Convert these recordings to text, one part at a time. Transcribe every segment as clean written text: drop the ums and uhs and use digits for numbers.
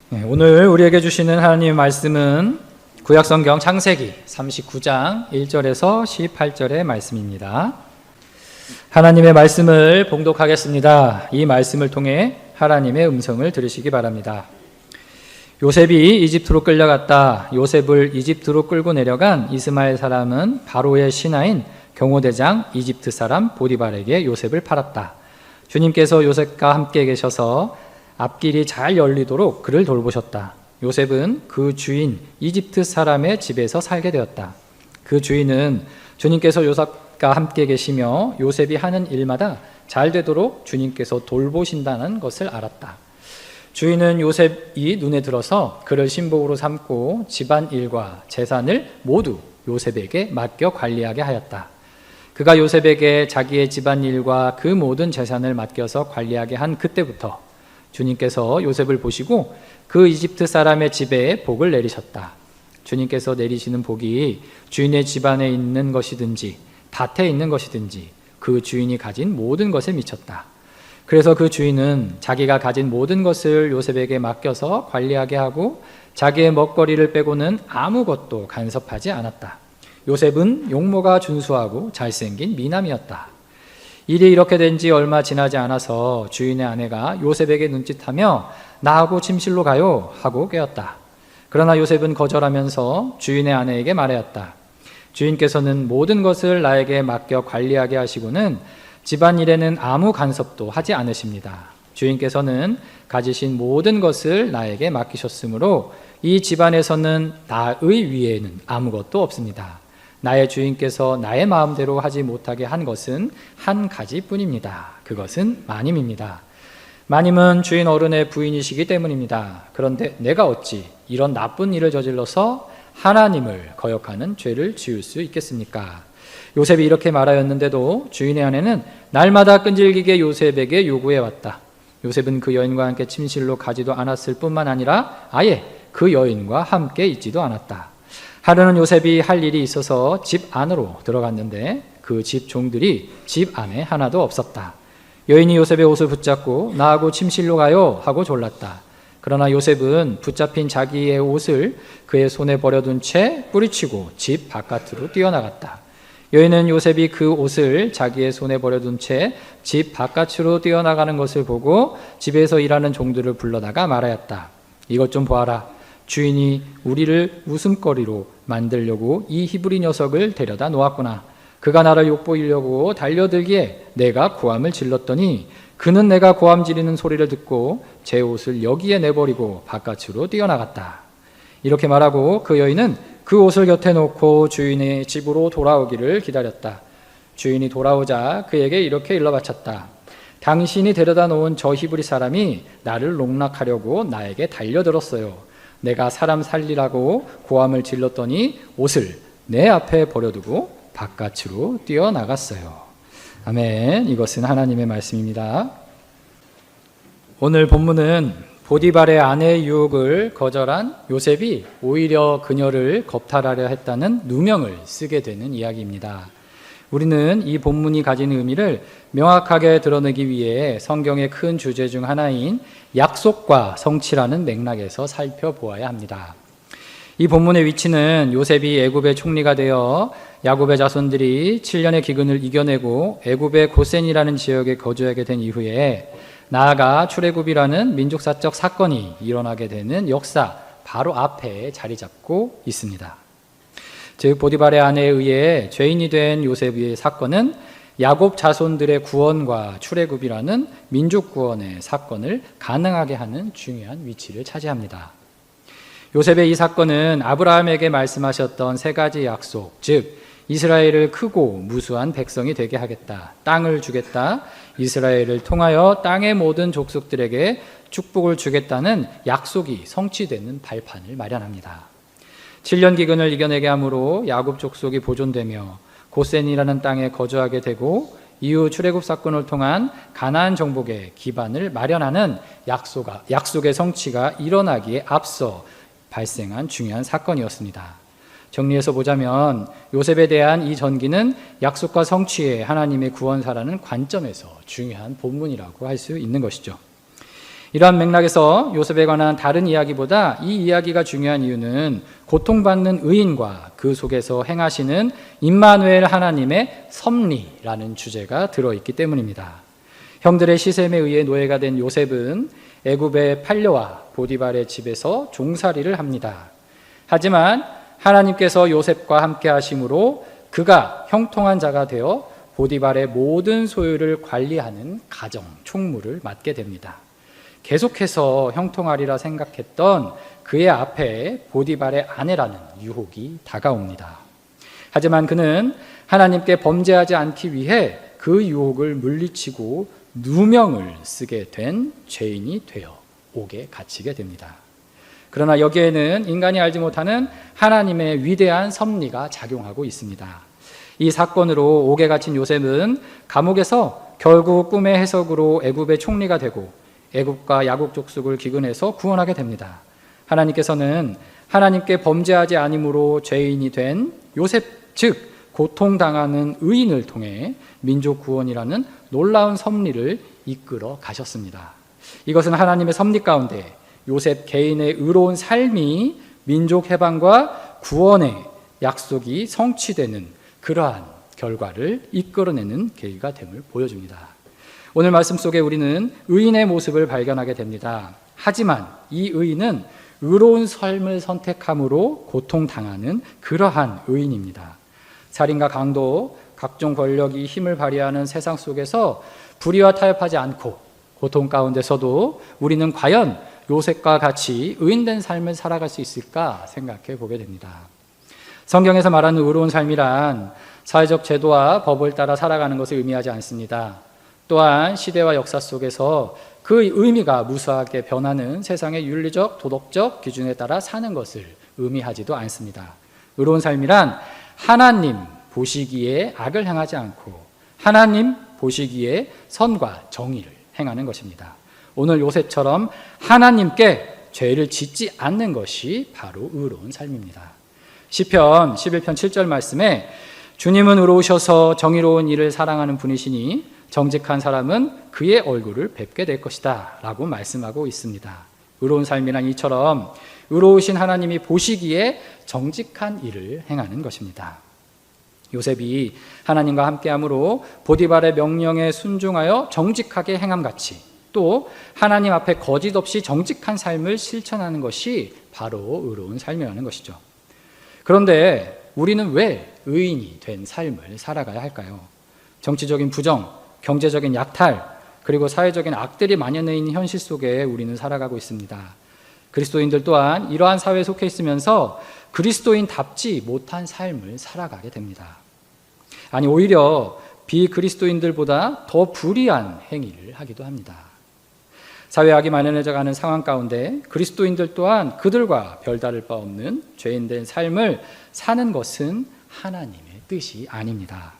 오늘 우리에게 주시는 하나님의 말씀은 구약성경 창세기 39장 1절에서 18절의 말씀입니다. 하나님의 말씀을 봉독하겠습니다. 이 말씀을 통해 하나님의 음성을 들으시기 바랍니다. 요셉이 이집트로 끌려갔다. 요셉을 이집트로 끌고 내려간 이스마엘 사람은 바로의 신하인 경호대장 이집트 사람 보디발에게 요셉을 팔았다. 주님께서 요셉과 함께 계셔서 앞길이 잘 열리도록 그를 돌보셨다. 요셉은 그 주인 이집트 사람의 집에서 살게 되었다. 그 주인은 주님께서 요셉과 함께 계시며 요셉이 하는 일마다 잘 되도록 주님께서 돌보신다는 것을 알았다. 주인은 요셉이 눈에 들어서 그를 신복으로 삼고 집안 일과 재산을 모두 요셉에게 맡겨 관리하게 하였다. 그가 요셉에게 자기의 집안 일과 그 모든 재산을 맡겨서 관리하게 한 그때부터 주님께서 요셉을 보시고 그 이집트 사람의 집에 복을 내리셨다. 주님께서 내리시는 복이 주인의 집안에 있는 것이든지 밭에 있는 것이든지 그 주인이 가진 모든 것에 미쳤다. 그래서 그 주인은 자기가 가진 모든 것을 요셉에게 맡겨서 관리하게 하고 자기의 먹거리를 빼고는 아무것도 간섭하지 않았다. 요셉은 용모가 준수하고 잘생긴 미남이었다. 일이 이렇게 된 지 얼마 지나지 않아서 주인의 아내가 요셉에게 눈짓하며 나하고 침실로 가요 하고 깨웠다. 그러나 요셉은 거절하면서 주인의 아내에게 말하였다. 주인께서는 모든 것을 나에게 맡겨 관리하게 하시고는 집안일에는 아무 간섭도 하지 않으십니다. 주인께서는 가지신 모든 것을 나에게 맡기셨으므로 이 집안에서는 나의 위에는 아무것도 없습니다. 나의 주인께서 나의 마음대로 하지 못하게 한 것은 한 가지뿐입니다. 그것은 마님입니다. 마님은 주인 어른의 부인이시기 때문입니다. 그런데 내가 어찌 이런 나쁜 일을 저질러서 하나님을 거역하는 죄를 지을 수 있겠습니까? 요셉이 이렇게 말하였는데도 주인의 아내는 날마다 끈질기게 요셉에게 요구해왔다. 요셉은 그 여인과 함께 침실로 가지도 않았을 뿐만 아니라 아예 그 여인과 함께 있지도 않았다. 하루는 요셉이 할 일이 있어서 집 안으로 들어갔는데 그 집 종들이 집 안에 하나도 없었다. 여인이 요셉의 옷을 붙잡고 나하고 침실로 가요 하고 졸랐다. 그러나 요셉은 붙잡힌 자기의 옷을 그의 손에 버려둔 채 뿌리치고 집 바깥으로 뛰어나갔다. 여인은 요셉이 그 옷을 자기의 손에 버려둔 채 집 바깥으로 뛰어나가는 것을 보고 집에서 일하는 종들을 불러다가 말하였다. 이것 좀 보아라. 주인이 우리를 웃음거리로 만들려고 이 히브리 녀석을 데려다 놓았구나. 그가 나를 욕보이려고 달려들기에 내가 고함을 질렀더니 그는 내가 고함 지르는 소리를 듣고 제 옷을 여기에 내버리고 바깥으로 뛰어나갔다. 이렇게 말하고 그 여인은 그 옷을 곁에 놓고 주인의 집으로 돌아오기를 기다렸다. 주인이 돌아오자 그에게 이렇게 일러바쳤다. 당신이 데려다 놓은 저 히브리 사람이 나를 농락하려고 나에게 달려들었어요. 내가 사람 살리라고 고함을 질렀더니 옷을 내 앞에 버려두고 바깥으로 뛰어나갔어요. 아멘. 이것은 하나님의 말씀입니다. 오늘 본문은 보디발의 아내의 유혹을 거절한 요셉이 오히려 그녀를 겁탈하려 했다는 누명을 쓰게 되는 이야기입니다. 우리는 이 본문이 가진 의미를 명확하게 드러내기 위해 성경의 큰 주제 중 하나인 약속과 성취라는 맥락에서 살펴보아야 합니다. 이 본문의 위치는 요셉이 애굽의 총리가 되어 야곱의 자손들이 7년의 기근을 이겨내고 애굽의 고센이라는 지역에 거주하게 된 이후에 나아가 출애굽이라는 민족사적 사건이 일어나게 되는 역사 바로 앞에 자리 잡고 있습니다. 즉 보디발의 아내에 의해 죄인이 된 요셉의 사건은 야곱 자손들의 구원과 출애굽이라는 민족 구원의 사건을 가능하게 하는 중요한 위치를 차지합니다. 요셉의 이 사건은 아브라함에게 말씀하셨던 세 가지 약속, 즉 이스라엘을 크고 무수한 백성이 되게 하겠다, 땅을 주겠다, 이스라엘을 통하여 땅의 모든 족속들에게 축복을 주겠다는 약속이 성취되는 발판을 마련합니다. 7년 기근을 이겨내게 함으로 야곱 족속이 보존되며 고센이라는 땅에 거주하게 되고 이후 출애굽 사건을 통한 가나안 정복의 기반을 마련하는 약속의 성취가 일어나기에 앞서 발생한 중요한 사건이었습니다. 정리해서 보자면 요셉에 대한 이 전기는 약속과 성취의 하나님의 구원사라는 관점에서 중요한 본문이라고 할 수 있는 것이죠. 이러한 맥락에서 요셉에 관한 다른 이야기보다 이 이야기가 중요한 이유는 고통받는 의인과 그 속에서 행하시는 임마누엘 하나님의 섭리라는 주제가 들어있기 때문입니다. 형들의 시샘에 의해 노예가 된 요셉은 애굽에 팔려와 보디발의 집에서 종살이를 합니다. 하지만 하나님께서 요셉과 함께 하심으로 그가 형통한 자가 되어 보디발의 모든 소유를 관리하는 가정 총무를 맡게 됩니다. 계속해서 형통하리라 생각했던 그의 앞에 보디발의 아내라는 유혹이 다가옵니다. 하지만 그는 하나님께 범죄하지 않기 위해 그 유혹을 물리치고 누명을 쓰게 된 죄인이 되어 옥에 갇히게 됩니다. 그러나 여기에는 인간이 알지 못하는 하나님의 위대한 섭리가 작용하고 있습니다. 이 사건으로 옥에 갇힌 요셉은 감옥에서 결국 꿈의 해석으로 애굽의 총리가 되고 애굽과 야곱 족속을 기근해서 구원하게 됩니다. 하나님께서는 하나님께 범죄하지 아님으로 죄인이 된 요셉, 즉 고통당하는 의인을 통해 민족 구원이라는 놀라운 섭리를 이끌어 가셨습니다. 이것은 하나님의 섭리 가운데 요셉 개인의 의로운 삶이 민족 해방과 구원의 약속이 성취되는 그러한 결과를 이끌어내는 계기가 됨을 보여줍니다. 오늘 말씀 속에 우리는 의인의 모습을 발견하게 됩니다. 하지만 이 의인은 의로운 삶을 선택함으로 고통당하는 그러한 의인입니다. 살인과 강도, 각종 권력이 힘을 발휘하는 세상 속에서 불의와 타협하지 않고 고통 가운데서도 우리는 과연 요셉과 같이 의인된 삶을 살아갈 수 있을까 생각해 보게 됩니다. 성경에서 말하는 의로운 삶이란 사회적 제도와 법을 따라 살아가는 것을 의미하지 않습니다. 또한 시대와 역사 속에서 그 의미가 무수하게 변하는 세상의 윤리적, 도덕적 기준에 따라 사는 것을 의미하지도 않습니다. 의로운 삶이란 하나님 보시기에 악을 행하지 않고 하나님 보시기에 선과 정의를 행하는 것입니다. 오늘 요셉처럼 하나님께 죄를 짓지 않는 것이 바로 의로운 삶입니다. 시편 11편 7절 말씀에 주님은 의로우셔서 정의로운 일을 사랑하는 분이시니 정직한 사람은 그의 얼굴을 뵙게 될 것이다 라고 말씀하고 있습니다. 의로운 삶이란 이처럼 의로우신 하나님이 보시기에 정직한 일을 행하는 것입니다. 요셉이 하나님과 함께함으로 보디발의 명령에 순종하여 정직하게 행함같이 또 하나님 앞에 거짓 없이 정직한 삶을 실천하는 것이 바로 의로운 삶이라는 것이죠. 그런데 우리는 왜 의인이 된 삶을 살아가야 할까요? 정치적인 부정, 경제적인 약탈, 그리고 사회적인 악들이 만연해 있는 현실 속에 우리는 살아가고 있습니다. 그리스도인들 또한 이러한 사회에 속해 있으면서 그리스도인답지 못한 삶을 살아가게 됩니다. 아니 오히려 비그리스도인들보다 더 불의한 행위를 하기도 합니다. 사회악이 만연해져 가는 상황 가운데 그리스도인들 또한 그들과 별다를 바 없는 죄인된 삶을 사는 것은 하나님의 뜻이 아닙니다.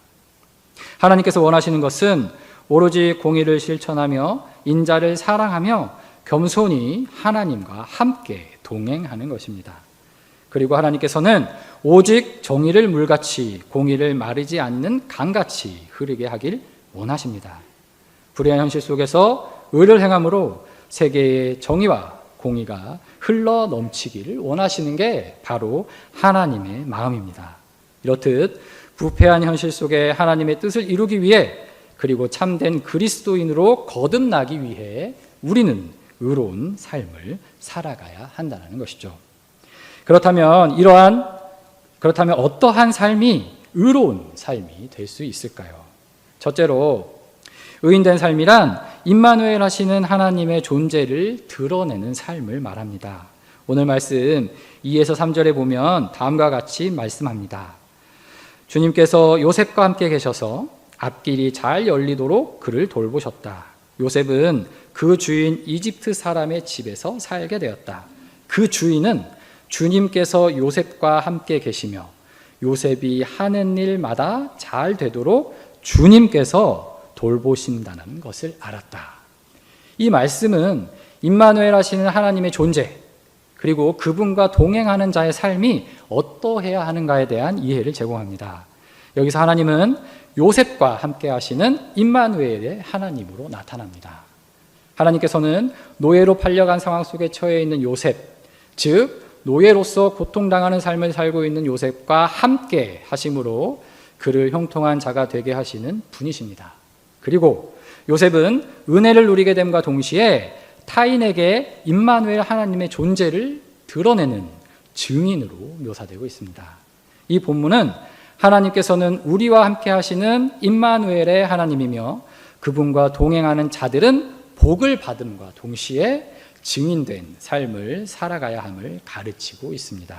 하나님께서 원하시는 것은 오로지 공의를 실천하며 인자를 사랑하며 겸손히 하나님과 함께 동행하는 것입니다. 그리고 하나님께서는 오직 정의를 물같이 공의를 마르지 않는 강같이 흐르게 하길 원하십니다. 불의한 현실 속에서 의를 행함으로 세계의 정의와 공의가 흘러 넘치기를 원하시는 게 바로 하나님의 마음입니다. 이렇듯 부패한 현실 속에 하나님의 뜻을 이루기 위해 그리고 참된 그리스도인으로 거듭나기 위해 우리는 의로운 삶을 살아가야 한다는 것이죠. 그렇다면 어떠한 삶이 의로운 삶이 될 수 있을까요? 첫째로 의인된 삶이란 임마누엘 하시는 하나님의 존재를 드러내는 삶을 말합니다. 오늘 말씀 2에서 3절에 보면 다음과 같이 말씀합니다. 주님께서 요셉과 함께 계셔서 앞길이 잘 열리도록 그를 돌보셨다. 요셉은 그 주인 이집트 사람의 집에서 살게 되었다. 그 주인은 주님께서 요셉과 함께 계시며 요셉이 하는 일마다 잘 되도록 주님께서 돌보신다는 것을 알았다. 이 말씀은 임마누엘 하시는 하나님의 존재 그리고 그분과 동행하는 자의 삶이 어떠해야 하는가에 대한 이해를 제공합니다. 여기서 하나님은 요셉과 함께 하시는 임마누엘의 하나님으로 나타납니다. 하나님께서는 노예로 팔려간 상황 속에 처해 있는 요셉, 즉 노예로서 고통당하는 삶을 살고 있는 요셉과 함께 하심으로 그를 형통한 자가 되게 하시는 분이십니다. 그리고 요셉은 은혜를 누리게 됨과 동시에 타인에게 임마누엘 하나님의 존재를 드러내는 증인으로 묘사되고 있습니다. 이 본문은 하나님께서는 우리와 함께 하시는 임마누엘의 하나님이며 그분과 동행하는 자들은 복을 받음과 동시에 증인된 삶을 살아가야 함을 가르치고 있습니다.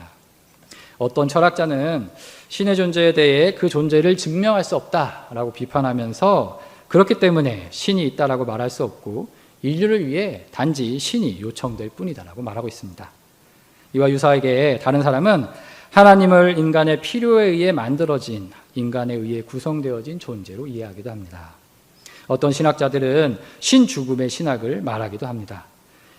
어떤 철학자는 신의 존재에 대해 그 존재를 증명할 수 없다라고 비판하면서 그렇기 때문에 신이 있다라고 말할 수 없고 인류를 위해 단지 신이 요청될 뿐이다라고 말하고 있습니다. 이와 유사하게 다른 사람은 하나님을 인간의 필요에 의해 만들어진, 인간에 의해 구성되어진 존재로 이해하기도 합니다. 어떤 신학자들은 신죽음의 신학을 말하기도 합니다.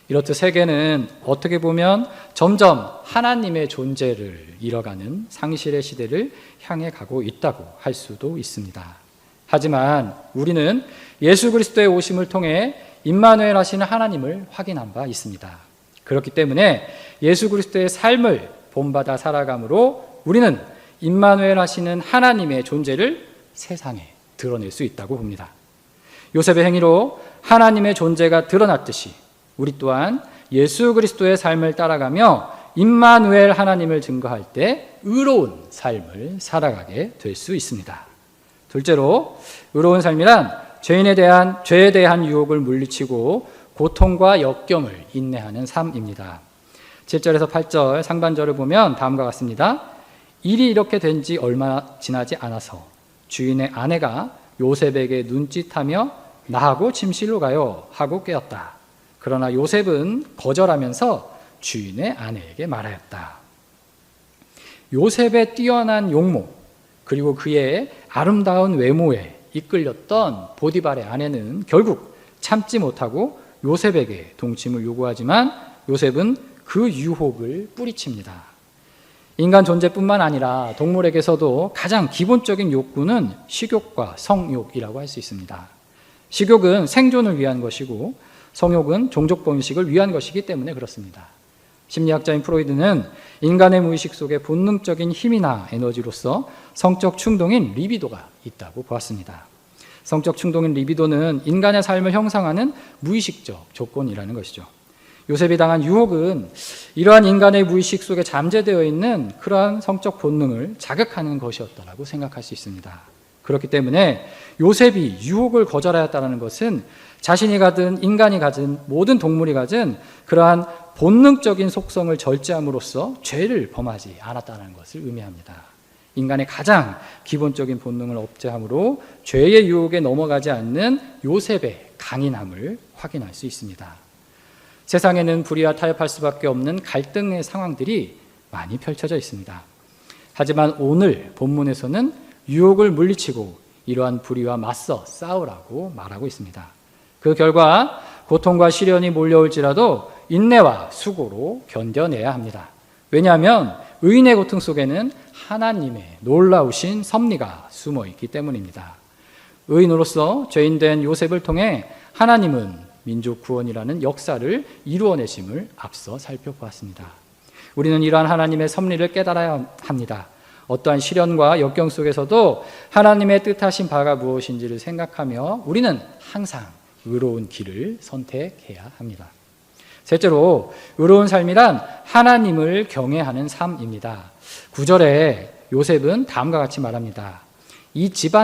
이렇듯 세계는 어떻게 보면 점점 하나님의 존재를 잃어가는 상실의 시대를 향해 가고 있다고 할 수도 있습니다. 하지만 우리는 예수 그리스도의 오심을 통해 임마누엘 하시는 하나님을 확인한 바 있습니다. 그렇기 때문에 예수 그리스도의 삶을 본받아 살아감으로 우리는 임마누엘 하시는 하나님의 존재를 세상에 드러낼 수 있다고 봅니다. 요셉의 행위로 하나님의 존재가 드러났듯이 우리 또한 예수 그리스도의 삶을 따라가며 임마누엘 하나님을 증거할 때 의로운 삶을 살아가게 될 수 있습니다. 둘째로 의로운 삶이란 죄에 대한 유혹을 물리치고 고통과 역경을 인내하는 삶입니다. 7절에서 8절 상반절을 보면 다음과 같습니다. 일이 이렇게 된 지 얼마 지나지 않아서 주인의 아내가 요셉에게 눈짓하며 나하고 침실로 가요 하고 깨었다. 그러나 요셉은 거절하면서 주인의 아내에게 말하였다. 요셉의 뛰어난 용모 그리고 그의 아름다운 외모에 이끌렸던 보디발의 아내는 결국 참지 못하고 요셉에게 동침을 요구하지만 요셉은 그 유혹을 뿌리칩니다. 인간 존재뿐만 아니라 동물에게서도 가장 기본적인 욕구는 식욕과 성욕이라고 할 수 있습니다. 식욕은 생존을 위한 것이고 성욕은 종족 번식을 위한 것이기 때문에 그렇습니다. 심리학자인 프로이드는 인간의 무의식 속에 본능적인 힘이나 에너지로서 성적 충동인 리비도가 있다고 보았습니다. 성적 충동인 리비도는 인간의 삶을 형성하는 무의식적 조건이라는 것이죠. 요셉이 당한 유혹은 이러한 인간의 무의식 속에 잠재되어 있는 그러한 성적 본능을 자극하는 것이었다고 생각할 수 있습니다. 그렇기 때문에 요셉이 유혹을 거절하였다는 것은 자신이 가진 인간이 가진 모든 동물이 가진 그러한 본능적인 속성을 절제함으로써 죄를 범하지 않았다는 것을 의미합니다. 인간의 가장 기본적인 본능을 억제함으로 죄의 유혹에 넘어가지 않는 요셉의 강인함을 확인할 수 있습니다. 세상에는 불의와 타협할 수밖에 없는 갈등의 상황들이 많이 펼쳐져 있습니다. 하지만 오늘 본문에서는 유혹을 물리치고 이러한 불의와 맞서 싸우라고 말하고 있습니다. 그 결과 고통과 시련이 몰려올지라도 인내와 수고로 견뎌내야 합니다. 왜냐하면 의인의 고통 속에는 하나님의 놀라우신 섭리가 숨어 있기 때문입니다. 의인으로서 죄인된 요셉을 통해 하나님은 민족 구원이라는 역사를 이루어내심을 앞서 살펴보았습니다. 우리는 이러한 하나님의 섭리를 깨달아야 합니다. 어떠한 시련과 역경 속에서도 하나님의 뜻하신 바가 무엇인지를 생각하며 우리는 항상 의로운 길을 선택해야 합니다. 셋째로 의로운 삶이란 하나님을 경외하는 삶입니다. 9절에 요셉은 다음과 같이 말합니다. 이 집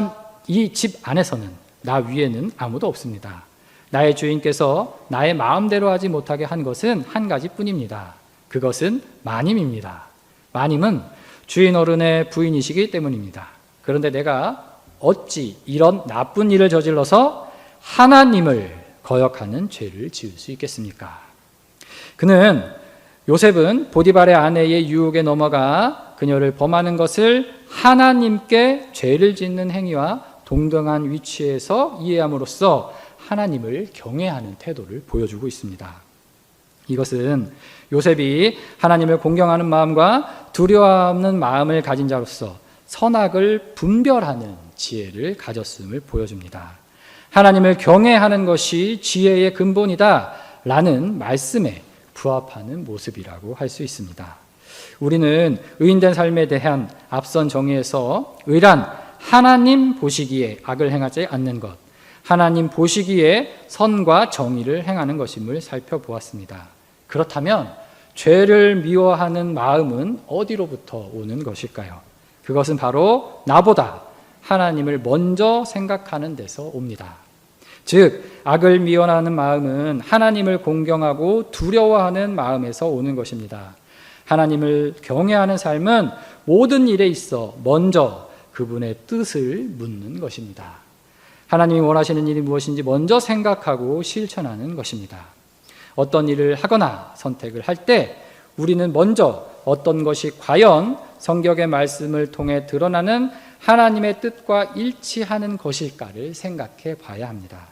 안에서는 나 위에는 아무도 없습니다. 나의 주인께서 나의 마음대로 하지 못하게 한 것은 한 가지뿐입니다. 그것은 마님입니다. 마님은 주인 어른의 부인이시기 때문입니다. 그런데 내가 어찌 이런 나쁜 일을 저질러서 하나님을 거역하는 죄를 지을 수 있겠습니까? 요셉은 보디발의 아내의 유혹에 넘어가 그녀를 범하는 것을 하나님께 죄를 짓는 행위와 동등한 위치에서 이해함으로써 하나님을 경외하는 태도를 보여주고 있습니다. 이것은 요셉이 하나님을 공경하는 마음과 두려워 없는 마음을 가진 자로서 선악을 분별하는 지혜를 가졌음을 보여줍니다. 하나님을 경외하는 것이 지혜의 근본이다 라는 말씀에 부합하는 모습이라고 할 수 있습니다. 우리는 의인된 삶에 대한 앞선 정의에서 의란 하나님 보시기에 악을 행하지 않는 것, 하나님 보시기에 선과 정의를 행하는 것임을 살펴보았습니다. 그렇다면 죄를 미워하는 마음은 어디로부터 오는 것일까요? 그것은 바로 나보다 하나님을 먼저 생각하는 데서 옵니다. 즉, 악을 미워하는 마음은 하나님을 공경하고 두려워하는 마음에서 오는 것입니다. 하나님을 경외하는 삶은 모든 일에 있어 먼저 그분의 뜻을 묻는 것입니다. 하나님이 원하시는 일이 무엇인지 먼저 생각하고 실천하는 것입니다. 어떤 일을 하거나 선택을 할 때 우리는 먼저 어떤 것이 과연 성경의 말씀을 통해 드러나는 하나님의 뜻과 일치하는 것일까를 생각해 봐야 합니다.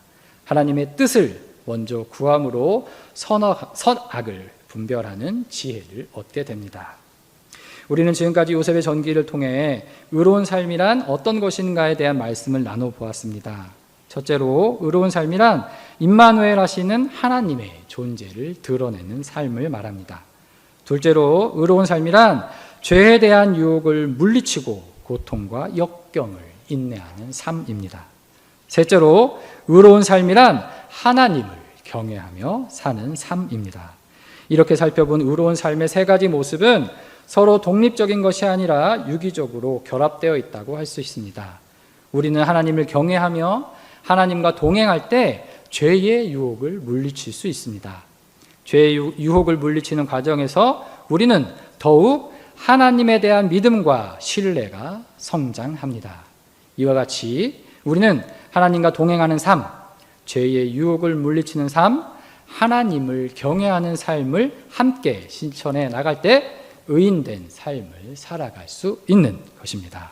하나님의 뜻을 먼저 구함으로 선악을 분별하는 지혜를 얻게 됩니다. 우리는 지금까지 요셉의 전기를 통해 의로운 삶이란 어떤 것인가에 대한 말씀을 나눠보았습니다. 첫째로 의로운 삶이란 임마누엘 하시는 하나님의 존재를 드러내는 삶을 말합니다. 둘째로 의로운 삶이란 죄에 대한 유혹을 물리치고 고통과 역경을 인내하는 삶입니다. 셋째로 의로운 삶이란 하나님을 경외하며 사는 삶입니다. 이렇게 살펴본 의로운 삶의 세 가지 모습은 서로 독립적인 것이 아니라 유기적으로 결합되어 있다고 할 수 있습니다. 우리는 하나님을 경외하며 하나님과 동행할 때 죄의 유혹을 물리칠 수 있습니다. 죄의 유혹을 물리치는 과정에서 우리는 더욱 하나님에 대한 믿음과 신뢰가 성장합니다. 이와 같이 우리는 하나님과 동행하는 삶, 죄의 유혹을 물리치는 삶, 하나님을 경외하는 삶을 함께 실천해 나갈 때 의인된 삶을 살아갈 수 있는 것입니다.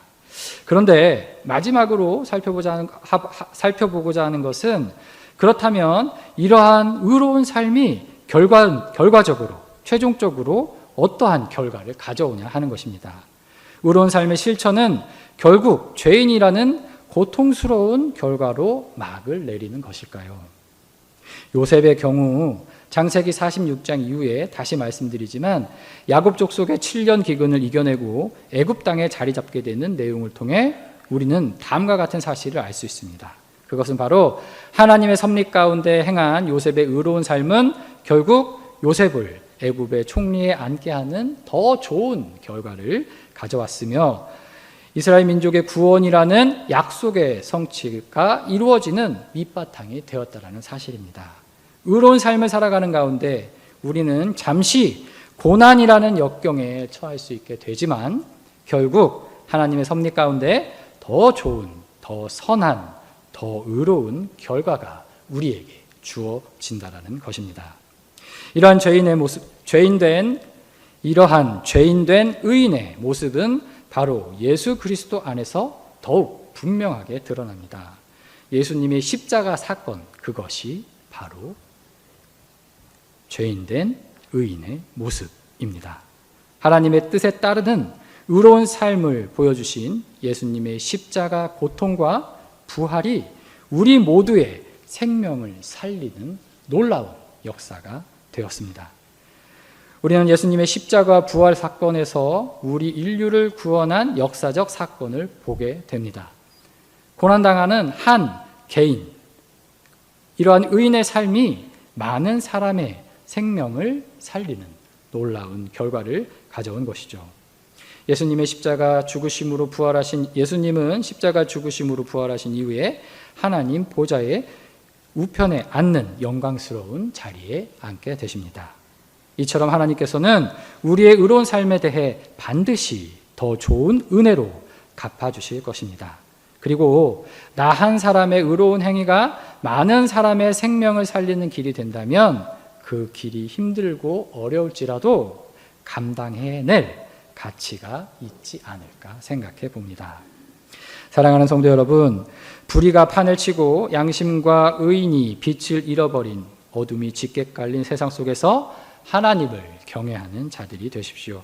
그런데 마지막으로 살펴보고자 하는 것은 그렇다면 이러한 의로운 삶이 결과적으로 최종적으로 어떠한 결과를 가져오냐 하는 것입니다. 의로운 삶의 실천은 결국 죄인이라는 고통스러운 결과로 막을 내리는 것일까요? 요셉의 경우 창세기 46장 이후에 다시 말씀드리지만 야곱 족속의 7년 기근을 이겨내고 애굽 땅에 자리 잡게 되는 내용을 통해 우리는 다음과 같은 사실을 알 수 있습니다. 그것은 바로 하나님의 섭리 가운데 행한 요셉의 의로운 삶은 결국 요셉을 애굽의 총리에 앉게 하는 더 좋은 결과를 가져왔으며 이스라엘 민족의 구원이라는 약속의 성취가 이루어지는 밑바탕이 되었다는 사실입니다. 의로운 삶을 살아가는 가운데 우리는 잠시 고난이라는 역경에 처할 수 있게 되지만 결국 하나님의 섭리 가운데 더 좋은, 더 선한, 더 의로운 결과가 우리에게 주어진다라는 것입니다. 이러한 죄인된 의인의 모습은 바로 예수 그리스도 안에서 더욱 분명하게 드러납니다. 예수님의 십자가 사건, 그것이 바로 죄인된 의인의 모습입니다. 하나님의 뜻에 따르는 의로운 삶을 보여주신 예수님의 십자가 고통과 부활이 우리 모두의 생명을 살리는 놀라운 역사가 되었습니다. 우리는 예수님의 십자가 부활 사건에서 우리 인류를 구원한 역사적 사건을 보게 됩니다. 고난당하는 한 개인, 이러한 의인의 삶이 많은 사람의 생명을 살리는 놀라운 결과를 가져온 것이죠. 예수님은 십자가 죽으심으로 부활하신 이후에 하나님 보좌의 우편에 앉는 영광스러운 자리에 앉게 되십니다. 이처럼 하나님께서는 우리의 의로운 삶에 대해 반드시 더 좋은 은혜로 갚아주실 것입니다. 그리고 나 한 사람의 의로운 행위가 많은 사람의 생명을 살리는 길이 된다면 그 길이 힘들고 어려울지라도 감당해낼 가치가 있지 않을까 생각해 봅니다. 사랑하는 성도 여러분, 불의가 판을 치고 양심과 의인이 빛을 잃어버린 어둠이 짙게 깔린 세상 속에서 하나님을 경외하는 자들이 되십시오.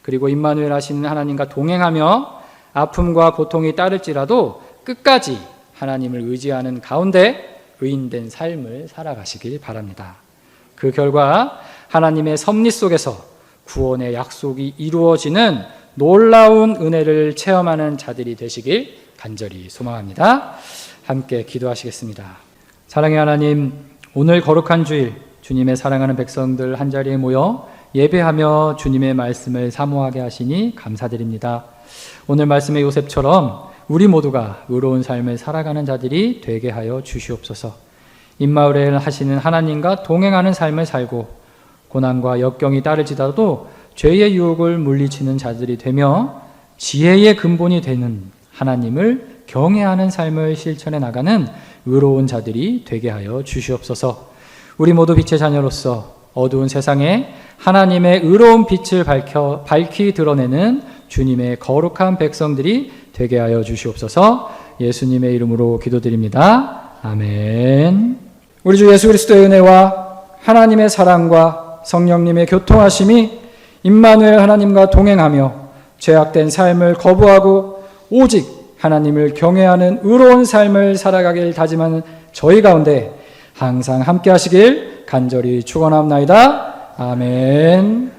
그리고 임마누엘 하시는 하나님과 동행하며 아픔과 고통이 따를지라도 끝까지 하나님을 의지하는 가운데 의인된 삶을 살아가시길 바랍니다. 그 결과 하나님의 섭리 속에서 구원의 약속이 이루어지는 놀라운 은혜를 체험하는 자들이 되시길 간절히 소망합니다. 함께 기도하시겠습니다. 사랑의 하나님, 오늘 거룩한 주일 주님의 사랑하는 백성들 한자리에 모여 예배하며 주님의 말씀을 사모하게 하시니 감사드립니다. 오늘 말씀의 요셉처럼 우리 모두가 의로운 삶을 살아가는 자들이 되게 하여 주시옵소서. 임마누엘 하시는 하나님과 동행하는 삶을 살고 고난과 역경이 따를지라도 죄의 유혹을 물리치는 자들이 되며 지혜의 근본이 되는 하나님을 경외하는 삶을 실천해 나가는 의로운 자들이 되게 하여 주시옵소서. 우리 모두 빛의 자녀로서 어두운 세상에 하나님의 의로운 빛을 밝히 드러내는 주님의 거룩한 백성들이 되게 하여 주시옵소서. 예수님의 이름으로 기도드립니다. 아멘. 우리 주 예수 그리스도의 은혜와 하나님의 사랑과 성령님의 교통하심이 임마누엘 하나님과 동행하며 죄악된 삶을 거부하고 오직 하나님을 경외하는 의로운 삶을 살아가길 다짐하는 저희 가운데 항상 함께 하시길 간절히 축원합나이다. 아멘.